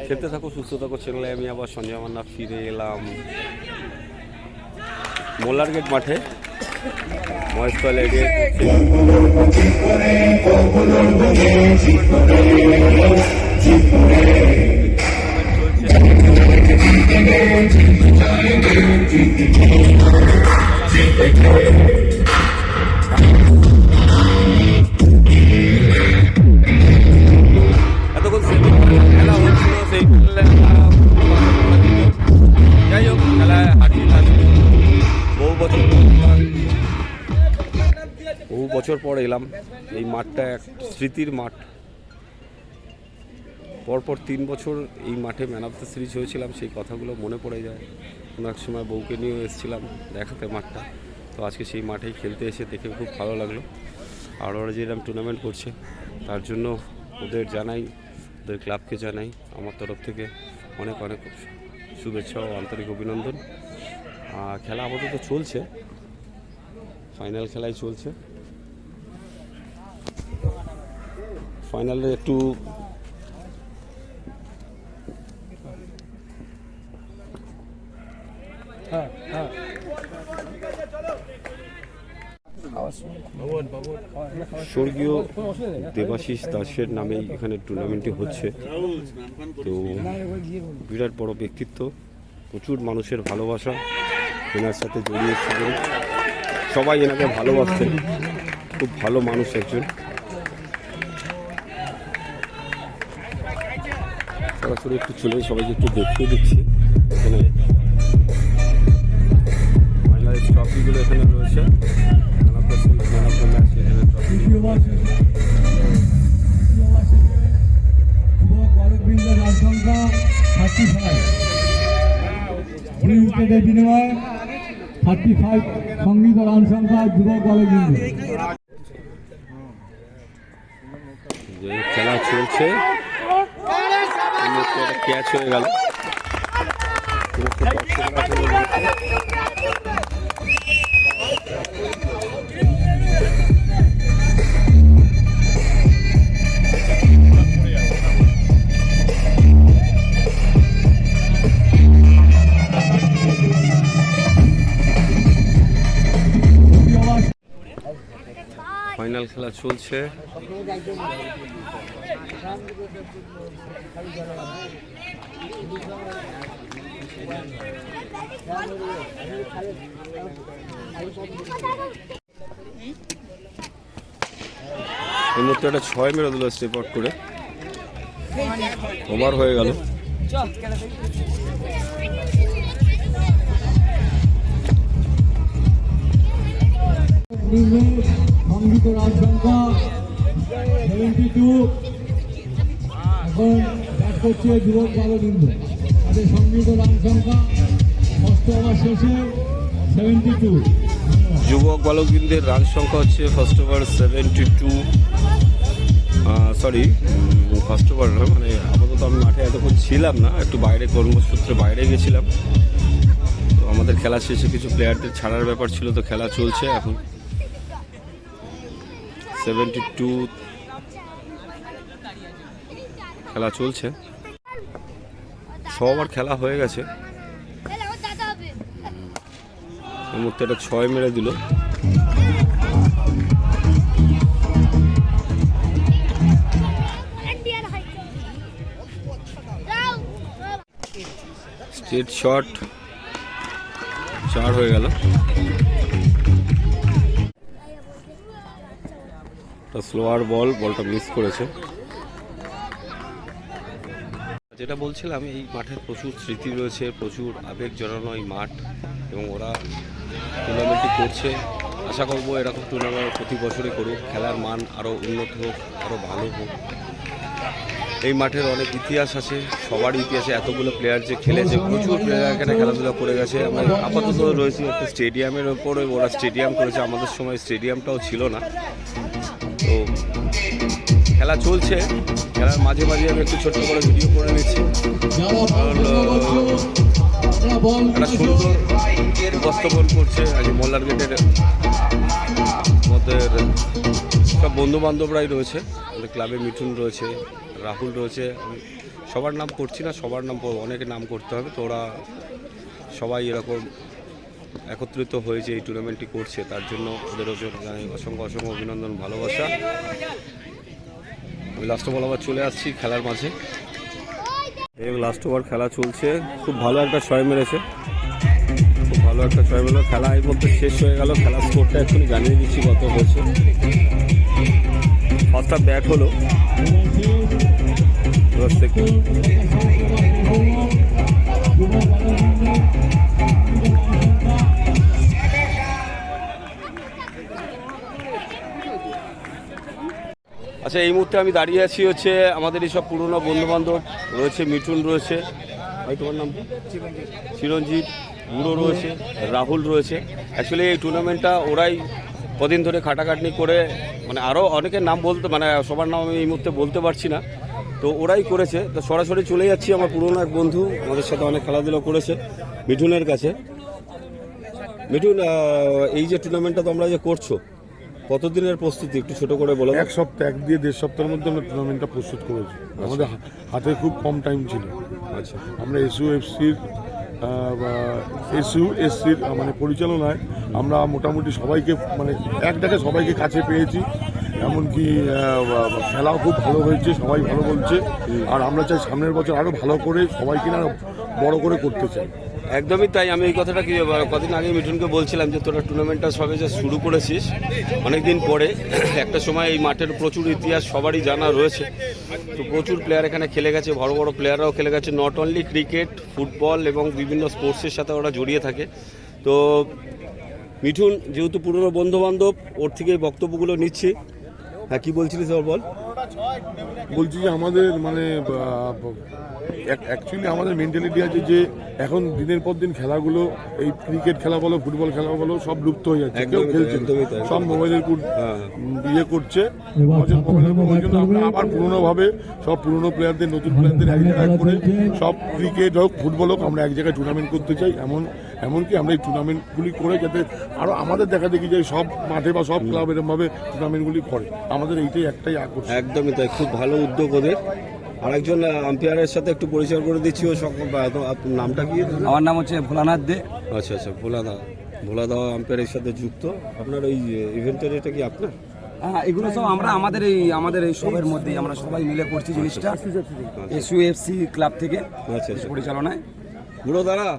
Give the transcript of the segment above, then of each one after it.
খেলতে থাকো, সুস্থ থাকো। চ্যানেলে আমি আবার সঞ্জয় মান্না ফিরে এলাম মোল্লার গেট মাঠে। মহেশতলা এরিয়া এতক্ষণ খেলা হচ্ছিল, সেই যাই হোক খেলায় হারিয়ে বহু বছর পর এলাম। এই মাঠটা এক স্মৃতির মাঠ। পরপর 3 বছর এই মাঠে ম্যান অফ দ্য সিরিজ হয়েছিলাম, সেই কথাগুলো মনে পড়ে যায়। কোনো এক সময় বউকে নিয়েও এসেছিলাম দেখাতে মাঠটা, তো আজকে সেই মাঠেই খেলতে এসে দেখে খুব ভালো লাগলো। আর ওরা যেরকম টুর্নামেন্ট করছে তার জন্য ওদের জানাই, ওদের ক্লাবকে জানাই আমার তরফ থেকে অনেক অনেক শুভেচ্ছা ও আন্তরিক অভিনন্দন। খেলা আপাতত চলছে, ফাইনাল খেলাই চলছে। ফাইনালে একটু স্বর্গীয় দেবাশিস দাসের নামেই এখানে টুর্নামেন্টটি হচ্ছে। তো বিরাট বড় ব্যক্তিত্ব, প্রচুর মানুষের ভালোবাসা এনার সাথে জড়িয়েছিলেন, সবাই এনাকে ভালোবাসতেন, খুব ভালো মানুষ একজন। সরাসরি একটু চলে সবাইকে একটু দেখিয়ে দিচ্ছি। এখানে ফাইনাল ট্রফিগুলো এখানে রয়েছে, বিনিময়ে 35 সংগীত রান সংখ্যা যুবক বালকবৃন্দ। খেলা চলছে, ক্যাচ হয়ে গেল। ফাইনাল খেলা চলছে। এই মুহূর্তে একটা 6 মেরে দিল স্টেপ আউট করে, ওভার হয়ে গেল। সংগীত রান সংখ্যা 72। এখন ব্যাট করছে যুবক বালকবৃন্দ। তাদের সংগীত রান সংখ্যা ষষ্ঠ ওভার শেষে 72। যুবক বালকবৃন্দের রান সংখ্যা হচ্ছে first over 72। Sorry, first over না, মানে আপাতত আমি মাঠে এতক্ষণ ছিলাম না, একটু বাইরে কর্মসূত্রে বাইরে গেছিলাম। তো আমাদের খেলা শেষে কিছু প্লেয়ারদের ছাড়ার ব্যাপার ছিল, তো খেলা চলছে এখন। 72 খেলা চলছে, 6 ওভার খেলা হয়ে গেছে। এই মুহূর্তে একটা 6 মেরে দিল। স্ট্রেট শট 4 হয়ে গেল। স্লোয়ার বল, বলটা মিস করেছে। যেটা বলছিলাম, এই মাঠের প্রচুর স্মৃতি রয়েছে, প্রচুর আবেগ জড়ানো এই মাঠ, এবং ওরা টুর্নামেন্টটি করছে। আশা করবো এরকম টুর্নামেন্ট প্রতি বছরই করুক, খেলার মান আরও উন্নত হোক, আরও ভালো হোক। এই মাঠের অনেক ইতিহাস আছে, সবার ইতিহাসে এতগুলো প্লেয়ার যে খেলেছে, প্রচুর প্লেয়ার এখানে খেলাধুলা করে গেছে। আমরা আপাতত রয়েছি একটা স্টেডিয়ামের ওপরে, ওরা স্টেডিয়াম করেছে, আমাদের সময় স্টেডিয়ামটাও ছিল না। তো খেলা চলছে, খেলার মাঝে মাঝে আমি একটু ছোট্ট করে ভিডিও করে নিচ্ছি। একটা সুন্দর উপস্থাপন করছে আজ মোল্লার গেটের মধ্যে সব বন্ধু বান্ধবরাই রয়েছে, আমাদের ক্লাবে মিঠুন রয়েছে, রাহুল রয়েছে। আমি সবার নাম করছি না, সবার নাম অনেকের নাম করতে হবে। তো ওরা সবাই এরকম একত্রিত হয়েছে এই টুর্নামেন্টটি করছে, তার জন্য ওদেরও জানাই অসংখ্য অসংখ্য অভিনন্দন, ভালোবাসা। আমি লাস্ট ওভার আবার চলে আসছি খেলার মাঝে। এবং লাস্ট ওভার খেলা চলছে, খুব ভালো একটা ছয় মেরেছে, খুব ভালো একটা ছয় মেরে খেলা এই মধ্যে শেষ হয়ে গেল। খেলার স্কোরটা এক্ষুনি জানিয়ে দিচ্ছি কত হয়েছে। ফার্স্টটা ব্যাট হলো, আচ্ছা এই মুহূর্তে আমি দাঁড়িয়ে আছি হচ্ছে আমাদের এই সব পুরনো বন্ধুবান্ধব রয়েছে, মিঠুন রয়েছে, ভাই তোমার নাম চিরঞ্জিত, বুড়ো রয়েছে, রাহুল রয়েছে। অ্যাকচুয়ালি এই টুর্নামেন্টটা ওরাই কদিন ধরে খাটাখাটনি করে, মানে আরও অনেকের নাম বলতে, মানে সবার নাম আমি এই মুহূর্তে বলতে পারছি না, তো ওরাই করেছে। তো সরাসরি চলে যাচ্ছি আমার পুরনো এক বন্ধু, আমাদের সাথে অনেক খেলাধুলা করেছে, মিঠুনের কাছে। মিঠুন, এই যে টুর্নামেন্টটা তোমরা যে করছো, কতদিনের প্রস্তুতি একটু ছোট করে বলো। এক সপ্তাহ, 1-1.5 সপ্তাহের মধ্যে আমরা টুর্নামেন্টটা প্রস্তুত করেছি। আমাদের হাতে খুব কম টাইম ছিল। আচ্ছা, আমরা এসইউএফসির মানে পরিচালনায় আমরা মোটামুটি সবাইকে, মানে এক ডাকে সবাইকে কাছে পেয়েছি। এমনকি খেলাও খুব ভালো হয়েছে, সবাই ভালো বলছে। আর আমরা চাই সামনের বছর আরও ভালো করে সবাইকে না বড় করে করতে চাই। একদমই তাই। আমি এই কথাটা কি কদিন আগে মিঠুনকে বলছিলাম যে তোরা টুর্নামেন্টটা সবে যে শুরু করেছিস অনেকদিন পরে, একটা সময় এই মাঠের প্রচুর ইতিহাস সবারই জানা রয়েছে। তো প্রচুর প্লেয়ার এখানে খেলে গেছে, বড় বড় প্লেয়াররাও খেলে গেছে। নট অনলি ক্রিকেট, ফুটবল এবং বিভিন্ন স্পোর্টসের সাথে ওরা জড়িয়ে থাকে। তো মিঠুন যেহেতু পুরনো বন্ধুবান্ধব, ওর থেকে বক্তব্যগুলো নিচ্ছি। হ্যাঁ, কি বলছিলিস ওর বল। বলছি যে আমাদের মানে অ্যাকচুয়ালি আমাদের মেন্টালিটি আছে যে এখন দিনের পর দিন খেলাগুলো, এই ক্রিকেট খেলা বলো, ফুটবল খেলা বলো, সব লুপ্ত হয়ে যাচ্ছে, কেউ খেলছে না। সব মোবাইলের ইয়ে করছে। ওই জন্য আমরা আবার পুরোনোভাবে সব পুরোনো প্লেয়ারদের, নতুন প্লেয়ারদের এক জায়গায় করে সব ক্রিকেট হোক, ফুটবল হোক, আমরা এক জায়গায় টুর্নামেন্ট করতে চাই। এমনকি আমরা এই টুর্নামেন্টগুলি করে যাতে আরও আমাদের দেখা দেখি যে সব মাঠে বা সব ক্লাব এরকমভাবে টুর্নামেন্টগুলি করে। আমাদের এইটাই একটাই আকর্ষণ। একদমই তাই, খুব ভালো উদ্যোগ ওদের। আরেকজন আম্পায়ারের সাথে একটু পরিচয় করে দিচ্ছি। ও আপনার নামটা কি? আমার নাম হচ্ছে ভোলানাথ দে। আচ্ছা আচ্ছা, ভোলাদা আম্পায়ারের সাথে যুক্ত। আপনার এই ইভেন্টের এটা কি আপনার? হ্যাঁ, এগুলো সব আমরা আমাদের এই সবের মধ্যেই আমরা সবাই মিলে করছি জিনিসটা, এসইউএফসি ক্লাব থেকে আচ্ছা আচ্ছা, পরিচালনায়। বুড়ো দাঁড়া,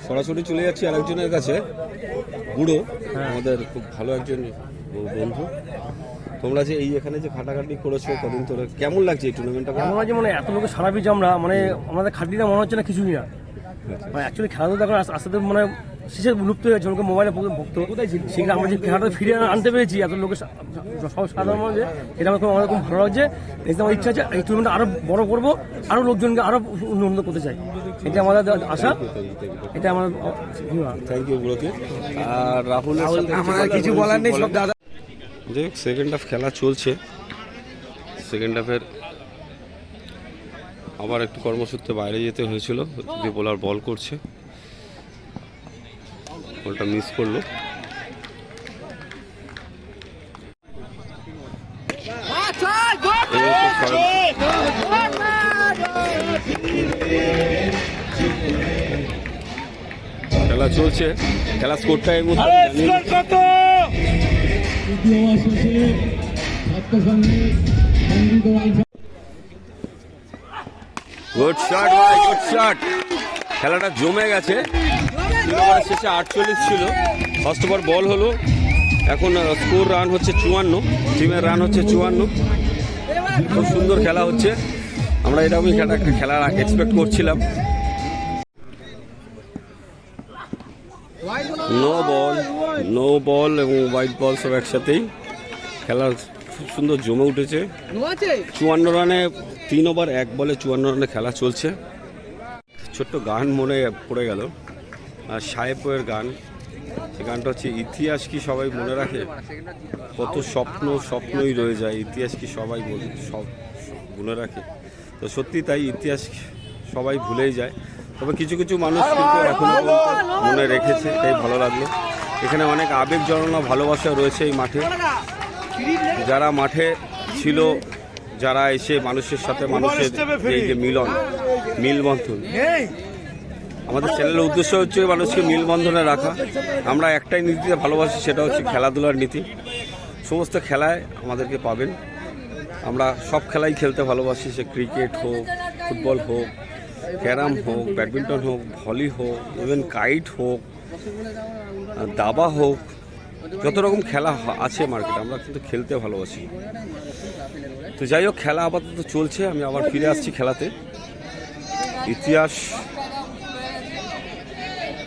সরাসরি চলে যাচ্ছি আরেকজনের কাছে। বুড়ো আমাদের খুব ভালো একজন বন্ধু। তোমরা যে এই এখানে যে খাটাখাটি করেছো কদিন ধরে, কেমন লাগছে এই টুর্নামেন্টটা? আমরা যে মানে এত লোকের সারা পেয়েছি আমরা, মানে আমাদের খাটনিটা মনে হচ্ছে না কিছুই না। মানে অ্যাকচুয়ালি খেলাধুলা এখন আস্তে আস্তে মানে শেষে লুপ্ত হয়ে যাচ্ছে। লোকে মোবাইলে ভক্ত, সেখানে আমরা যে খেলাটা ফিরে আনতে পেরেছি এত লোকের সব সাধারণ মানুষ, এটা আমাদের খুব ভালো লাগছে। আমার ইচ্ছা আছে এই টুর্নামেন্টটা আরো বড় করবো, আরো লোকজনকে আরো উন্নত করতে চাই। এটা আমাদের আশা, এটা আমার। Thank you বুড়োকে। আর রাহুলের সাথে আমার কিছু বলার নেই, সব দাদা। দেখ, সেকেন্ড হাফ খেলা চলছে। সেকেন্ড হাফের আবার একটু কর্মসূত্রে বাইরে যেতে হয়েছিল, যে বোলার বল করছে, বলটা মিস করলো। খেলা চলছে, খেলা স্কোরটা এই মুহূর্তে তৃতীয় ওভার শেষে ছাত্র সঙ্গীত সঙ্গীত গুড শট ভাই, গুড শট। খেলাটা জমে গেছে। 3 ওভার শেষে 48 ছিল। ফার্স্ট ওভার বল হলো, এখন স্কোর রান হচ্ছে 54, টিমের রান হচ্ছে 54। খুব সুন্দর খেলা হচ্ছে, আমরা এরকমই খেলা এক্সপেক্ট করছিলাম। নো বল এবং হোয়াইট বল সব একসাথেই। খেলা খুব সুন্দর জমে উঠেছে। 54 রানে 3 ওভার 1 বলে 54 রানে খেলা চলছে। ছোট্ট গান মনে পড়ে গেল, আর সাহেবের গান। সেই গানটা হচ্ছে, ইতিহাস কি সবাই মনে রাখে? কত স্বপ্নই রয়ে যায়, ইতিহাস কি সবাই সব মনে রাখে? তো সত্যি তাই, ইতিহাস সবাই ভুলেই যায়, তবে কিছু কিছু মানুষ কিন্তু এখনো মনে রেখেছে, এটাই ভালো লাগলো। এখানে অনেক আবেগ জড়ানো ভালোবাসা রয়েছে এই মাঠে। যারা মাঠে ছিল, যারা এসে মানুষের সাথে মানুষের এই যে মিলবন্ধন, আমাদের চ্যানেলের উদ্দেশ্য হচ্ছে মানুষকে মিলবন্ধনে রাখা। আমরা একটাই নীতিতে ভালোবাসি, সেটা হচ্ছে খেলাধুলার নীতি। সমস্ত খেলায় আমাদেরকে পাবেন। আমরা সব খেলাই খেলতে ভালোবাসি, সে ক্রিকেট হোক, ফুটবল হোক, ক্যারাম হোক, ব্যাডমিন্টন হোক, ভলি হোক, ইভেন কাইট হোক, দাবা হোক, যত রকম খেলা আছে মার্কেটে আমরা কিন্তু খেলতে ভালোবাসি। তো যাই হোক, খেলা আপাতত চলছে। আমি আবার ফিরে আসছি খেলাতে।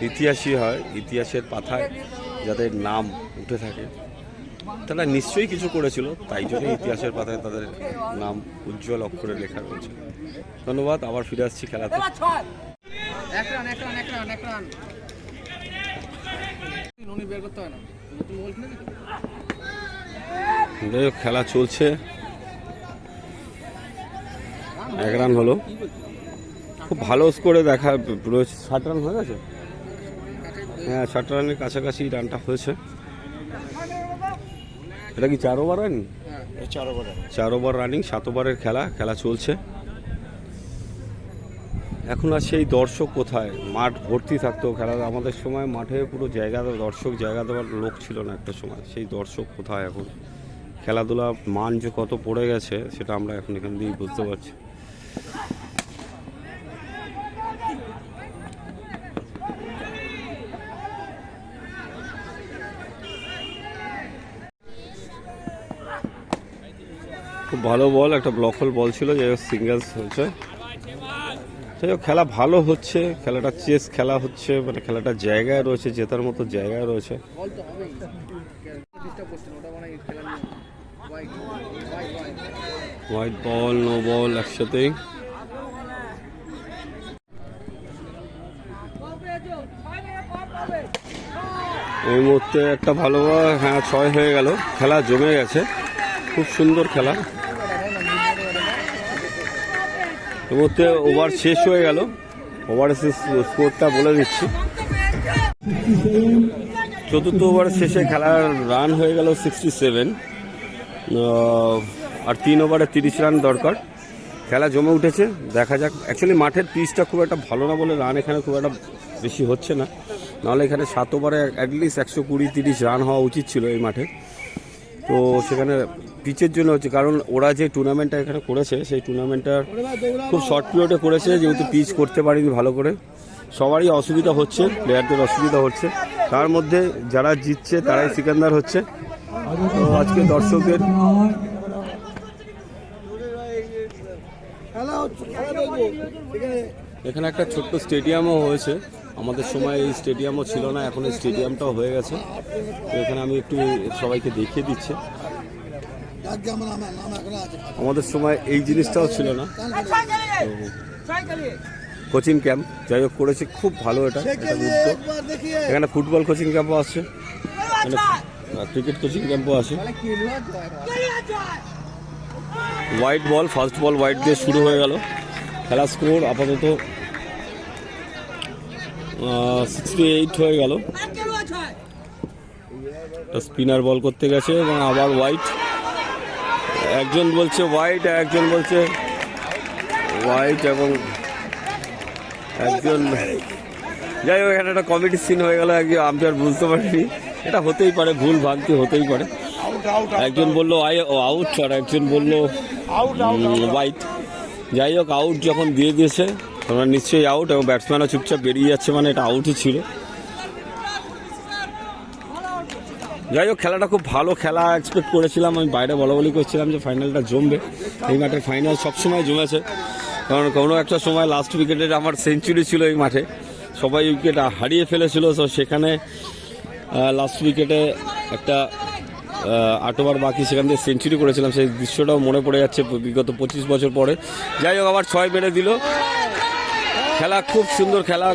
ইতিহাসই হয়, ইতিহাসের পাতায় যাদের নাম উঠে থাকে তারা নিশ্চয়ই কিছু করেছিল, তাই জন্য ইতিহাসের পাতায় তাদের নাম উজ্জ্বল অক্ষরে লেখা রয়েছে। ধন্যবাদ, আবার ফিরে আসছি খেলাতে। যাই হোক, খেলা চলছে। 1 রান হলো, খুব ভালো স্কোরে দেখা রয়েছে। 60 রান হয়ে গেছে, হ্যাঁ 60 রানের কাছাকাছি রানটা হয়েছে। এটা কি 4 ওভার রানিং? 4 ওভার রানিং, 7 ওভারের খেলা চলছে। এখন আর সেই দর্শক কোথায়? মাঠ ভর্তি থাকতো খেলা, আমাদের সময় মাঠে পুরো জায়গা দেওয়ার লোক ছিল না একটা সময়। সেই দর্শক কোথায় এখন? খেলাধুলা মান যে কত পড়ে গেছে সেটা আমরা এখন এখান দিয়েই বুঝতে পারছি। খুব ভালো বল, একটা ব্লকল বল ছিল, যে সিঙ্গেলস হয়েছে। যাই হোক, খেলা ভালো হচ্ছে, খেলাটা চেস খেলা হচ্ছে, মানে খেলাটা জায়গায় রয়েছে, জেতার মতো জায়গায় রয়েছে। হোয়াইট বল, নো বল একসাথেই। এই মুহূর্তে একটা ভালো বল, হ্যাঁ 6 হয়ে গেল। খেলা জমে গেছে, খুব সুন্দর খেলা। এই মুহূর্তে ওভার শেষ হয়ে গেল। ওভারের স্কোরটা বলে দিচ্ছি। 4র্থ ওভার শেষে খেলার রান হয়ে গেল 67, আর 3 ওভারে 30 রান দরকার। খেলা জমে উঠেছে, দেখা যাক। অ্যাকচুয়ালি মাঠের পিচটা খুব একটা ভালো না বলে রান এখানে খুব একটা বেশি হচ্ছে না, নাহলে এখানে 7 ওভারে অ্যাটলিস্ট 120-30 রান হওয়া উচিত ছিল এই মাঠে। তো সেখানে পিচের জন্য হচ্ছে, কারণ ওরা যে টুর্নামেন্টটা এখানে করেছে সেই টুর্নামেন্টটা খুব শর্ট পিরিয়ডে করেছে, যেহেতু পিচ করতে পারিনি ভালো করে। সবারই অসুবিধা হচ্ছে, প্লেয়ারদের অসুবিধা হচ্ছে, তার মধ্যে যারা জিতছে তারাই সিকান্দার হচ্ছে। তো আজকে দর্শকদের এখানে একটা ছোট্ট স্টেডিয়ামও হয়েছে। আমাদের সময় এই স্টেডিয়ামও ছিল না, এখন এই স্টেডিয়ামটাও হয়ে গেছে। তো এখানে আমি একটু সবাইকে দেখিয়ে দিচ্ছি। আমাদের সময় এই জিনিসটাও ছিল না। কোচিং ক্যাম্প যাই হোক করেছে, খুব ভালো এটা উদ্যোগ। এখানে ফুটবল কোচিং ক্যাম্পও আছে, এখানে ক্রিকেট কোচিং ক্যাম্পও আছে। হোয়াইট বল, ফার্স্ট বল হোয়াইট দিয়ে শুরু হয়ে গেল। খেলা স্কোর আপাতত 68 হয়ে গেল। স্পিনার বল করতে গেছে এবং আবার হোয়াইট। একজন বলছে হোয়াইট, একজন বলছে হোয়াইট এবং একজন, যাই হোক এখানে একটা কমেডি সিন হয়ে গেল। একজন আম্পায়ার বুঝতে পারিনি, এটা হতেই পারে, ভুল ভ্রান্তি হতেই পারে। একজন বললো আউট আর একজন বললো হোয়াইট। যাই হোক, আউট যখন দিয়ে দিয়েছে তোমরা নিশ্চয়ই আউট, এবং ব্যাটসম্যানও চুপচাপ বেরিয়ে যাচ্ছে, মানে এটা আউটই ছিল। যাই হোক, খেলাটা খুব ভালো খেলা এক্সপেক্ট করেছিলাম। আমি বাইরে বলা করছিলাম যে ফাইনালটা জমবে। এই মাঠের ফাইনাল সবসময় জমেছে, কারণ কোনো একটা সময় লাস্ট উইকেটে আমার সেঞ্চুরি ছিল এই মাঠে, সবাই উইকেট হারিয়ে ফেলেছিল। তো সেখানে লাস্ট উইকেটে একটা 8 ওভার বাকি, সেখান থেকে সেঞ্চুরি করেছিলাম। সেই দৃশ্যটাও মনে পড়ে যাচ্ছে বিগত 25 বছর পরে। যাই হোক, আবার 6 মেরে দিল। খেলা খুব সুন্দর খেলা।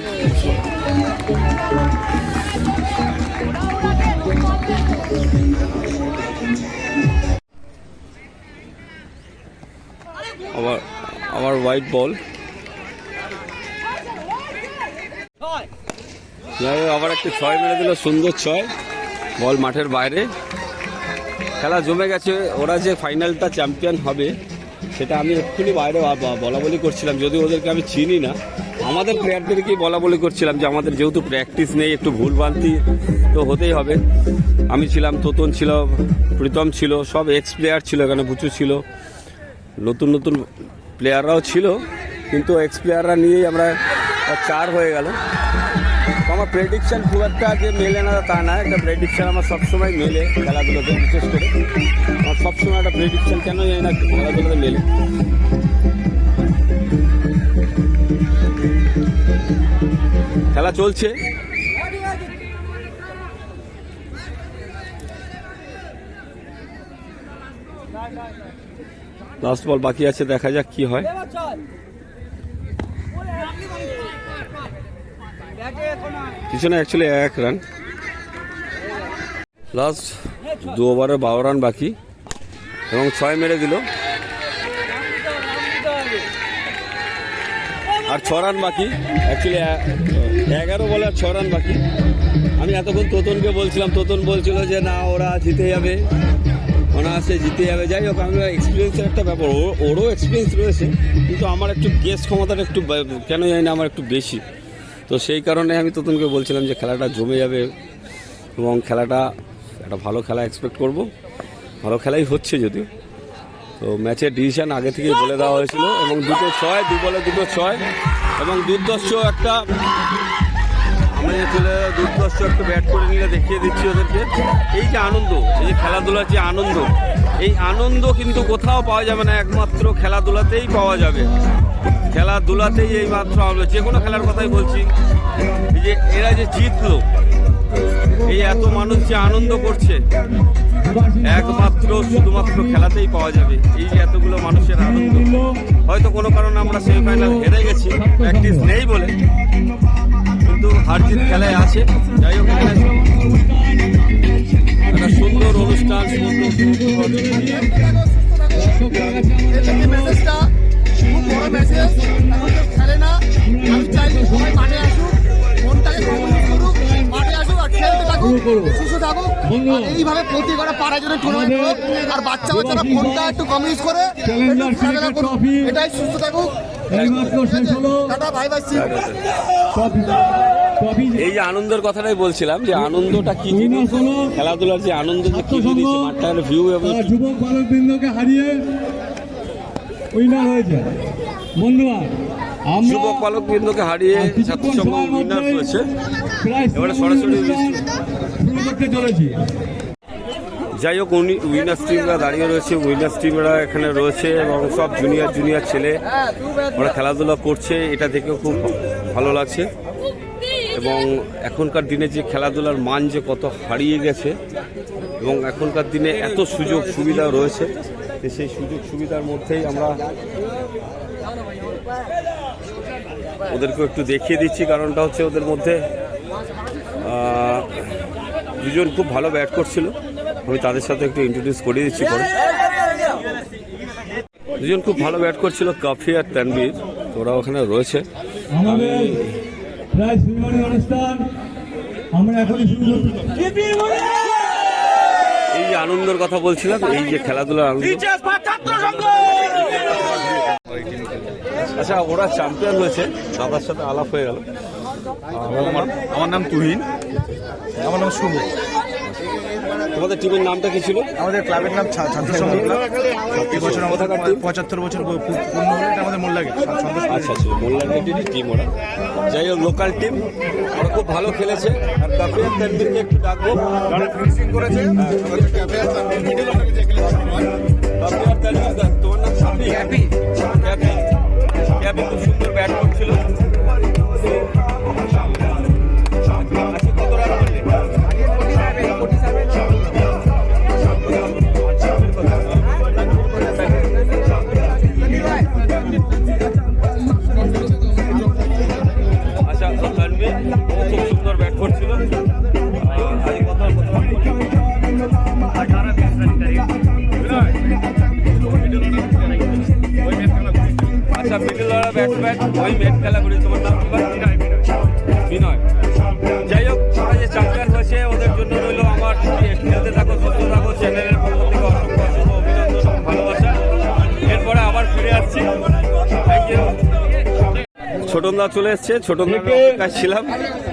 আবার হোয়াইট বল। যাই হোক, আবার একটা 6 মেরে দিল, সুন্দর 6। বল মাঠের বাইরে, খেলা জমে গেছে। ওরা যে ফাইনালটা চ্যাম্পিয়ন হবে সেটা আমি এক্ষুনি বাইরে বলা বলি করছিলাম, যদিও ওদেরকে আমি চিনি না। আমাদের প্লেয়ারদেরকেই বলা বলি করছিলাম যে আমাদের যেহেতু প্র্যাকটিস নেই, একটু ভুলভ্রান্তি তো হতেই হবে। আমি ছিলাম, তোতন ছিল, প্রীতম ছিল, সব এক্স প্লেয়ার ছিল, এখানে বুচু ছিল, নতুন নতুন প্লেয়াররাও ছিল, কিন্তু এক্স প্লেয়াররা নিয়েই আমরা 4 হয়ে গেল। আমার প্রেডিকশান খুব একটা যে মেলে না তা না, একটা প্রেডিকশান আমার সবসময় মেলে খেলাধুলোতে, বিশেষ করে আমার সবসময় একটা প্রেডিকশান কেন জানি না খেলাধুলোতে মেলে। খেলা চলছে, লাস্ট বল বাকি আছে, দেখা যাক কি হয়। পিছনে অ্যাকচুয়ালি 1 রান, লাস্ট 2 ওভারে 12 রান বাকি এবং 6 মেরে দিল, আর 6 রান বাকি। অ্যাকচুয়ালি 11 বলে আর 6 রান বাকি। আমি এতক্ষণ তোতনকে বলছিলাম, তোতন বলছিল যে না ওরা জিতে যাবে, অনায়াসে জিতে যাবে। যাই হোক, আমি এক্সপিরিয়েন্সের একটা ব্যাপার, ওরও এক্সপিরিয়েন্স রয়েছে, কিন্তু আমার একটু গেস ক্ষমতাটা একটু কেন জানি না আমার একটু বেশি। তো সেই কারণে আমি তোতনকে বলছিলাম যে খেলাটা জমে যাবে এবং খেলাটা একটা ভালো খেলা এক্সপেক্ট করব। ভালো খেলাই হচ্ছে যদিও। তো ম্যাচের ডিসিশন আগে থেকেই বলে দেওয়া হয়েছিল এবং 2 6, 2 বলে 2 6 এবং দুর্দর্শ একটা, আমরা দুর্দর্শ একটু ব্যাট করে নিলে দেখিয়ে দিচ্ছি ওদেরকে। এই যে আনন্দ, এই যে খেলাধুলার যে আনন্দ, এই আনন্দ কিন্তু কোথাও পাওয়া যাবে না, একমাত্র খেলাধুলাতেই পাওয়া যাবে। খেলাধুলাতেই এই মাত্র আমরা যে কোনো খেলার কথাই বলছি, এই যে এরা যে জিতলো, এই এত মানুষ যে আনন্দ করছে, একমাত্র শুধুমাত্র খেলাতেই পাওয়া যাবে। এই যে এতগুলো মানুষের আনন্দ, হয়তো কোনো কারণে আমরা সেমিফাইনাল হেরে গেছি, প্র্যাকটিস নেই বলে, কিন্তু হার জিত খেলায় আছে। যাই হোক, একটা সুন্দর অনুষ্ঠান, খুব বড় মেসেজ। এখন তো খেলে না, আমি চাই সবাই মাঠে আসুক, মনটাকে কমিউনিকেট করুক, মাঠে আসুক আর খেলতে থাকুক, সুস্থ থাকুক। আর এইভাবে প্রতি কটা পাড়ায় জন্য টুর্নামেন্ট হোক, আর বাচ্চা বাচ্চারা ফোনটা একটু কমিউনিকেট করে খেলাধুলা করুক, এটাই সুস্থ থাকুক। Tata, bye bye, see you. এই যে আনন্দের কথাটাই বলছিলাম, যে আনন্দটা কি জিনিস, খেলাধুলার যে আনন্দ যে কি জিনিস, মাঠটার ভিউ এবং যুবক বালকবৃন্দকে হারিয়ে উইনার হয়েছে বন্ধুরা। যুবক বালকবৃন্দকে হারিয়ে ছাত্র সংঘ উইনার হয়েছে। এবারে সরাসরি শুরু করতে চলেছি। যাই হোক, উইনার্স টিমরা দাঁড়িয়ে রয়েছে, উইনার্স টিমরা এখানে রয়েছে এবং সব জুনিয়র ছেলে ওরা খেলাধুলা করছে, এটা দেখেও খুব ভালো লাগছে। এবং এখনকার দিনে যে খেলাধুলার মান যে কত হারিয়ে গেছে এবং এখনকার দিনে এত সুযোগ সুবিধা রয়েছে, সেই সুযোগ সুবিধার মধ্যেই আমরা ওদেরকে একটু দেখিয়ে দিচ্ছি। কারণটা হচ্ছে ওদের মধ্যে 2 জন খুব ভালো ব্যাট করছিল, আমি তাদের সাথে একটু ইন্ট্রোডিউস করিয়ে দিচ্ছি পরে। 2 জন খুব ভালো ব্যাট করছিল, কাফি আর তানভীর, ওরা ওখানে রয়েছে। আমাদের প্রায় শুরু অনুষ্ঠান আমরা এখনই শুরু করছি। এই যে আনন্দের কথা বলছিলাম, এই যে খেলাধুলার আনন্দ। আচ্ছা, ওরা চ্যাম্পিয়ন হয়েছে, দাদার সাথে আলাপ হয়ে গেল। আমার নাম তুহিন। আমার নাম শুভ। তোমাদের টিমের নামটা কি ছিল? আমাদের ক্লাবের নাম ছাত্র সংঘ ক্লাব। এই বছর আমাদের 75 বছর পূর্ণ হলে এটা আমাদের মোল্লাগে। আচ্ছা, মোল্লাগেটেরই টিম ওরা। যাই হোক, লোকাল টিম, ওরা খুব ভালো খেলেছে। আর কাফি আর তানভীরকে একটু ডাকবো, ফিনিশিং করেছে। কাফি আর তানভীর, তোমার নাম সাফি? ক্যাপি খুব সুন্দর ব্যাট করছিল। কত রান করলে? আচ্ছা, তানভীর খুব সুন্দর ব্যাট করছিল। আচ্ছা, মিডল ব্যাটসম্যান, ওই ম্যাচ খেলা করি। তোমার নাম বিনয়। যাই হোক, ওরা যে চ্যাম্পিয়ন হয়েছে ওদের জন্য রইল আমার খেলতে থাকো, সুস্থ থাকো। চ্যানেলের পক্ষ থেকে অসংখ্য অসংখ্য অভিনন্দন এবং ভালোবাসা। এরপরে আবার ফিরে আসছি। Thank you. ছোটনদা চলে এসছে, ছোটনদার কাছে ছিলাম।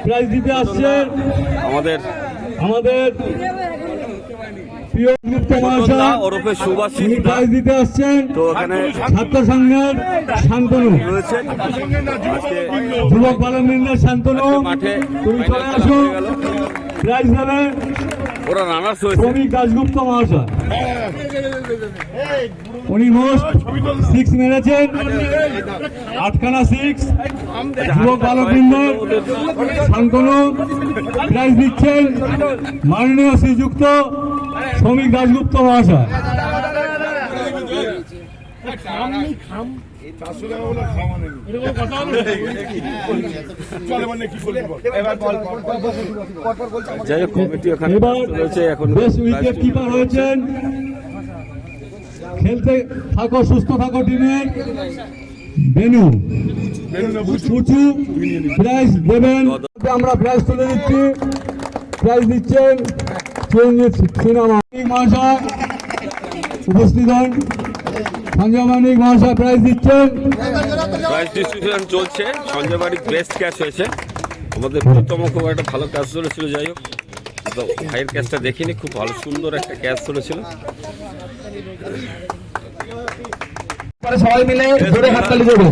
প্রাইজ দিতে আসছেন আমাদের আমাদের প্রিয় মুক্ত ছোটনদা মহাশয়, ওরফে সুভাষিস তিনি দা। প্রাইজ দিতে আসছেন তো এখানে ছাত্র সংঘের শান্তনু, রয়েছে আজকে যুবক বালকবৃন্দের শান্তনু, মাঠে তুমি চলে ফাইনাল আসো। হয়ে গেল। প্রাইজ দেবে ওরা রানার্স হয়েছে। শ্রমিক দাশগুপ্ত মহাশয়, উনি মোস্ট 6 মেরেছেন, 8খানা 6। যুবক বালকবৃন্দ শান্তনু প্রাইজ দিচ্ছেন মাননীয় শ্রীযুক্ত শ্রমিক দাশগুপ্ত মহাশয়। যাই হোক, কমিটি ওখানে এবার রয়েছে এখন। বেস্ট উইকেট কিপার হয়েছেন, খেলতে থাকো সুস্থ থাকো টিমের বেনু উঁচু প্রাইজ দেবেন। আমরা প্রাইজ তুলে দিচ্ছি। প্রাইজ দিচ্ছেন চিরঞ্জিত সিনহা মহাশয়, উপস্থিত হন। সঞ্জয় মানিক মহাশয় প্রাইজ দিচ্ছেন। প্রাইজ ডিস্ট্রিবিউশন চলছে। সঞ্জয় বাড়ির বেস্ট ক্যাচ হয়েছে। আমাদের প্রথম খুব একটা ভালো ক্যাচ ধরেছিল। যাই হোক, তো ভাইয়ের ক্যাচটা দেখিনি, খুব ভালো সুন্দর একটা ক্যাচ ধরেছিল। সবাই মিলে জোরে হাততালি দেবো।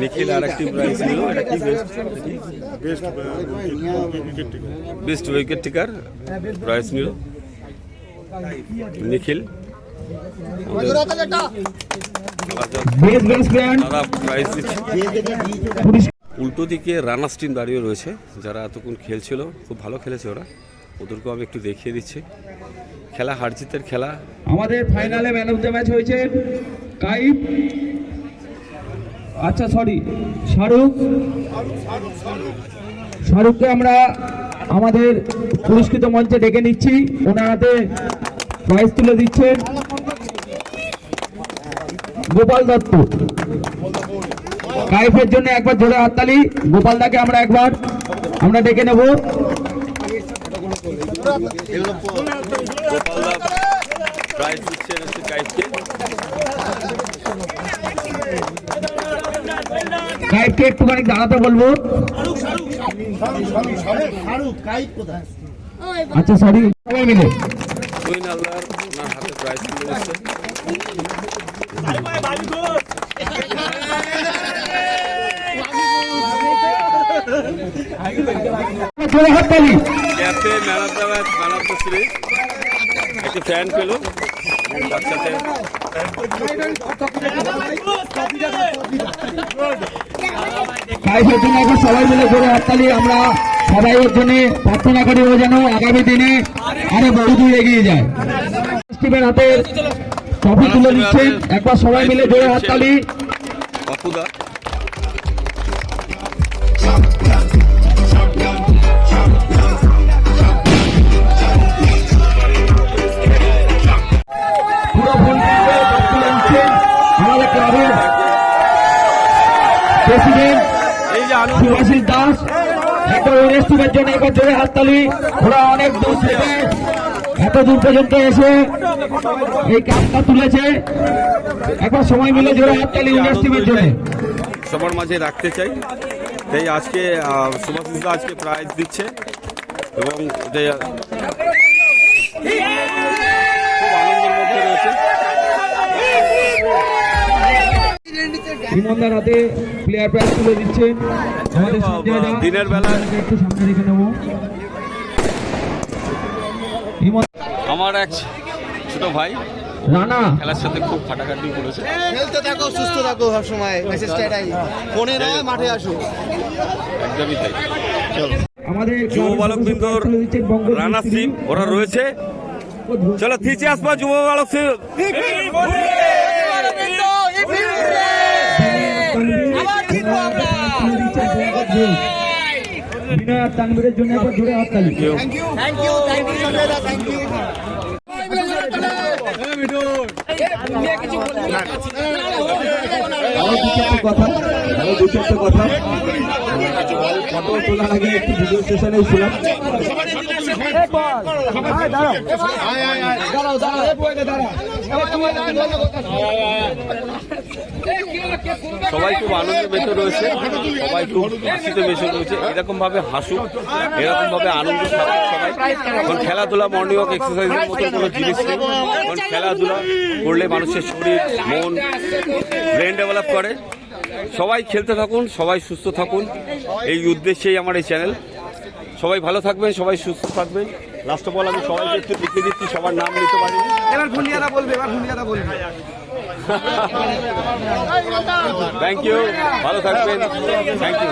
নিখিল আর একটি প্রাইজ নিল। এটা কি বেস্ট উইকেট টিকার প্রাইজ নিল নিখিল। দাদা প্রাইজ দিচ্ছে। উল্টো দিকে রানার্স টিম দাঁড়িয়ে রয়েছে, যারা এতক্ষণ খেলছিল, খুব ভালো খেলেছে ওরা। ওদেরকেও আমি একটু দেখিয়ে দিচ্ছি। খেলা হার জিতের খেলা। আমাদের ফাইনালে ম্যান অফ দ্য ম্যাচ হয়েছে কাইফ, আচ্ছা সরি শাহরুখকে আমরা আমাদের পুরস্কৃত মঞ্চে ডেকে নিচ্ছি। ওনার হাতে প্রাইজ তুলে দিচ্ছেন গোপাল দত্ত। কাইফের জন্য একবার জোরে হাততালি। গোপাল দাকে আমরা ডেকে নেব। প্রাইজ দিচ্ছেন কাইফকে। কাইফকে একটুখানি দাঁড়াতে বলবো। আচ্ছা সরি, সবাই মিলে কুইন আল্লাহর ওনার হাতে প্রাইজ তুলে দিচ্ছে। জোরে হাততালি। ক্যাপে man of the match, man of the series একটি ফ্যান পেল। তার সাথে কাইফের জন্য এখন সবাই মিলে জোরে হাততালি। আমরা সবাই ওর জন্য প্রার্থনা করি ও যেন আগামী দিনে আরো বহুদূর এগিয়ে যায়। টিমের হাতে ট্রফি তুলে দিচ্ছেন, একবার সবাই মিলে জোরে হাততালি। বাপুদা পুরো ভোটকে তুলে দিচ্ছেন আমাদের ক্লাবের প্রেসিডেন্ট সুভাষিস দাস। একবার ওই টিমের জন্য একবার জোরে হাততালি। ওরা অনেক দূর থেকে এত দূর পর্যন্ত এসে এই কাজটা তুলেছে। একবার সময় মিলে জোরে হাততালি উইনার্স টিমের জন্য। সবার মাঝে রাখতে চাই, তাই আজকে সুভাষিস দা আজকে প্রাইজ দিচ্ছে এবং এটা খুব আনন্দের মধ্যে রয়েছে। ইমনদার হাতে প্লেয়ার প্রাইজ তুলে দিচ্ছেন আমাদের সঞ্জয় দা। দিনের বেলা একটু সামনে রেখে নেব। আমার এক ছোট ভাই রানা খেলার সাথে খুব খাটাখাটি করেছে। খেলতে থাকো, সুস্থ থাকো, সবসময় মেসেজটা এটাই, ফোনে নয় মাঠে আসো। একদমই তাই। আমাদের যুব বালকবৃন্দর রানার্স টিম ওরা রয়েছে। চলো থিচে আসবা যুব বালক বিনয় তানবীরের জন্য একবার জোরে হাততালি। Thank you Sanjay da, thank you. দু চারটে কথা ফটো তোলার আগে একটু ভিডিও স্টেশনে ছিলাম। সবাই খুব আনন্দের ভেতর রয়েছে, সবাই খুব খুশিতে বেশি রয়েছে। এরকম ভাবে হাসুক, এরকম ভাবে আনন্দ থাকুক সবাই। কারণ খেলাধুলা মর্নিং ওয়াক এক্সারসাইজের মতো কোনো জিনিস নেই। কারণ খেলাধুলা করলে মানুষের শরীর মন ব্রেন ডেভেলপ করে। সবাই খেলতে থাকুন, সবাই সুস্থ থাকুন, এই উদ্দেশ্যেই আমার এই চ্যানেল। সবাই ভালো থাকবেন, সবাই সুস্থ থাকবেন। লাস্ট অফ অল আমি সবাইকে একটু লিখে দিচ্ছি, সবার নাম নিতে পারি। এবার ভুলিয়াদা বলবে, থ্যাংক ইউ, ভালো থাকবেন, থ্যাংক ইউ।